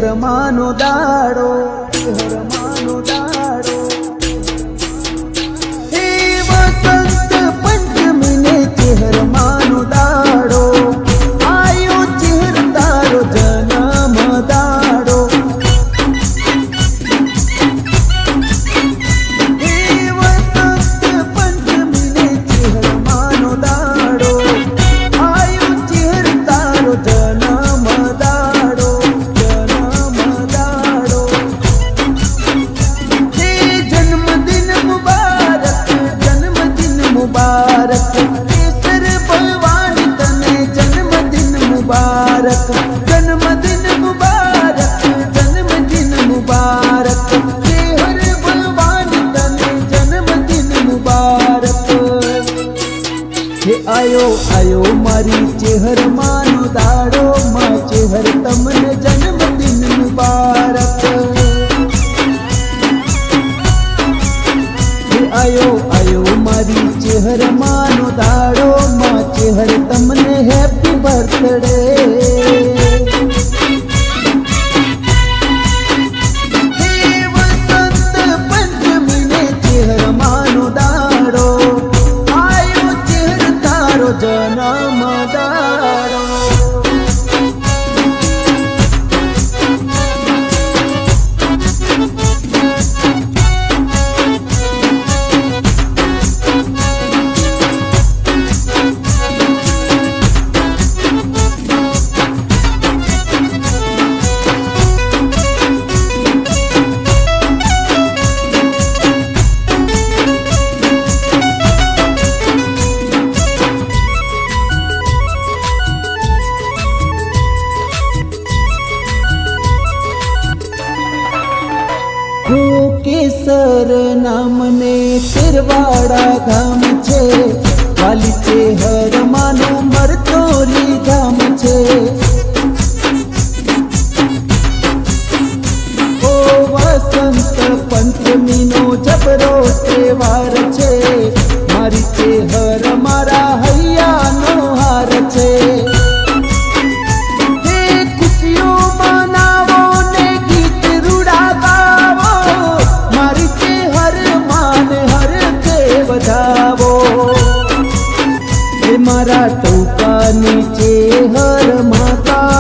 ચેહર માનો દાડો, ચેહર માનો દાડો. હે વસંત પંચમીને ચેહર માનો દાડો, આયો ચેહર તારો જન્મ દાડો. હે વસંત પંચમીને ચેહર માનો દાડો, આયો ચેહર તારો જન્મ દાડો, જન્મ દાડો. હે જન્મદિન મુબારક, જન્મદિન મુબારક. કેસર ભવાની તને જન્મદિન મુબારક, જન્મદિન મુબારક, જન્મદિન મુબારક. ચેહર ભવાની તને જન્મદિન મુબારક. હે આયો આયો મારી ચેહર માનો દાડો, માં ચેહર તમને જન્મદિન મુબારક. હે આયો આયો મારી ચેહર માનો દાડો, માં ચેહર તમને હેપી બર્થડે. હે વસંત પંચમીને ચેહર માનો દાડો, આયો ચેહર તારો જન્મ દાડો. કેસર નામને તેરવાડા ધામ છે, વાલી ચેહર માનું મરતોલી ધામ છે. ઓ વસંત પંચમીનો જબરો તહેવાર છે, મારી ચેહર મારા હૈયાનો હાર છે. મારા ટોકાની ચેહર માતા,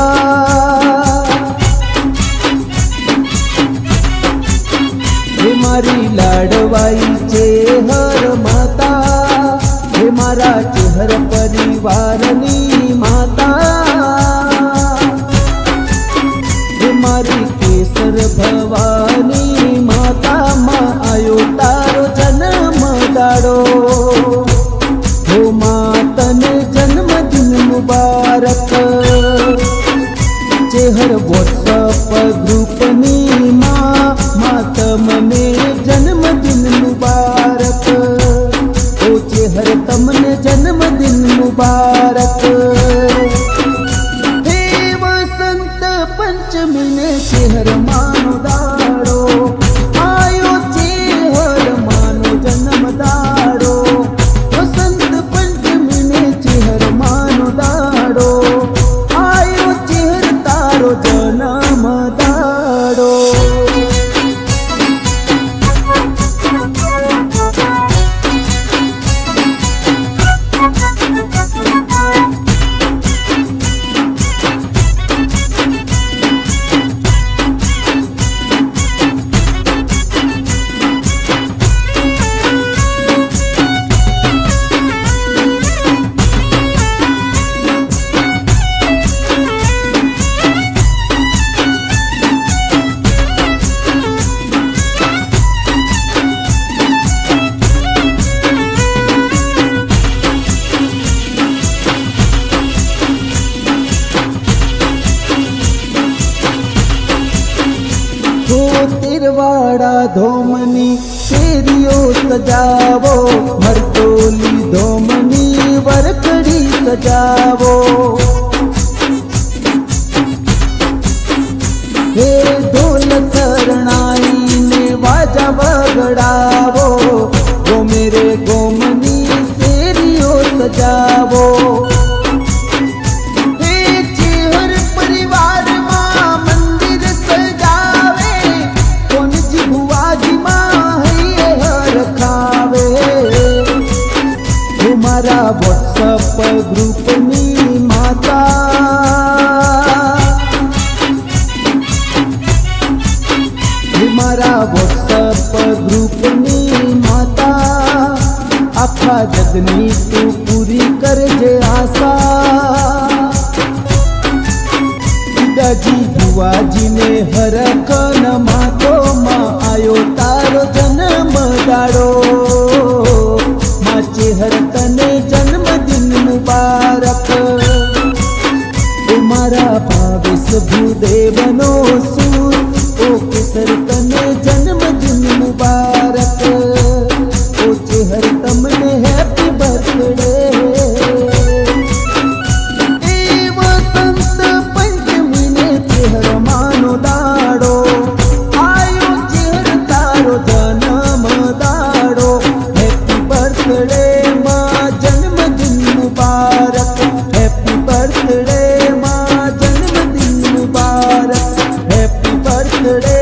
હે મારી લાડવાઈ ચેહર માતા, હે મારા ચેહર પરિવારની માતા, હે મારી કેસર ભવાની માતા. માં આયો તારો જન્મ દાડો, હો માં તને જન્મદિન મુબારક. ચેહર વોટ્સઅપ ગ્રુપની માં તમને જન્મદિન મુબારક. ઓ ચેહર તમને જન્મદિન મુબારક. હે વસંત પંચમીને ચેહર માનો દાડો, આયો ચેહર માનો જન્મ દાડો. વસંત પંચમીને ચેહર માનો દાડો, આયો ચેહર તારો જન્મ દાડો. તેરવાડા ધોમની શેરીઓ સજાવો, મરતોલી ધોમની વરખડી સજાવો. હે ઢોલ શરણાઈને વાજા વગડાવો, ગોમે રે ગોમની શેરીઓ સજાવો. હે ચેહર પરિવારમાં મંદિર મારા વોટ્સઅપ ગ્રુપની માતા આખા જગની તું પૂરી કરજે આશા દાજી ભુવાજીને હરખ ન માતો માં આયો તારો જન્મ દાડો માં ચેહર તને જન્મદિન મુબારક મારા ભાવેશ ભૂદેવનો સૂર ઓ કેસર તને જન્મદિન મુબારક ઓ ચેહર તમને હેપી બર્થડે એ વસંત પંચમીને ચેહર માનો દાડો આયો ચેહર તારો જન્મ દાડો હેપી બર્થડે માં જન્મદિન મુબારક હેપી બર્થડે Happy birthday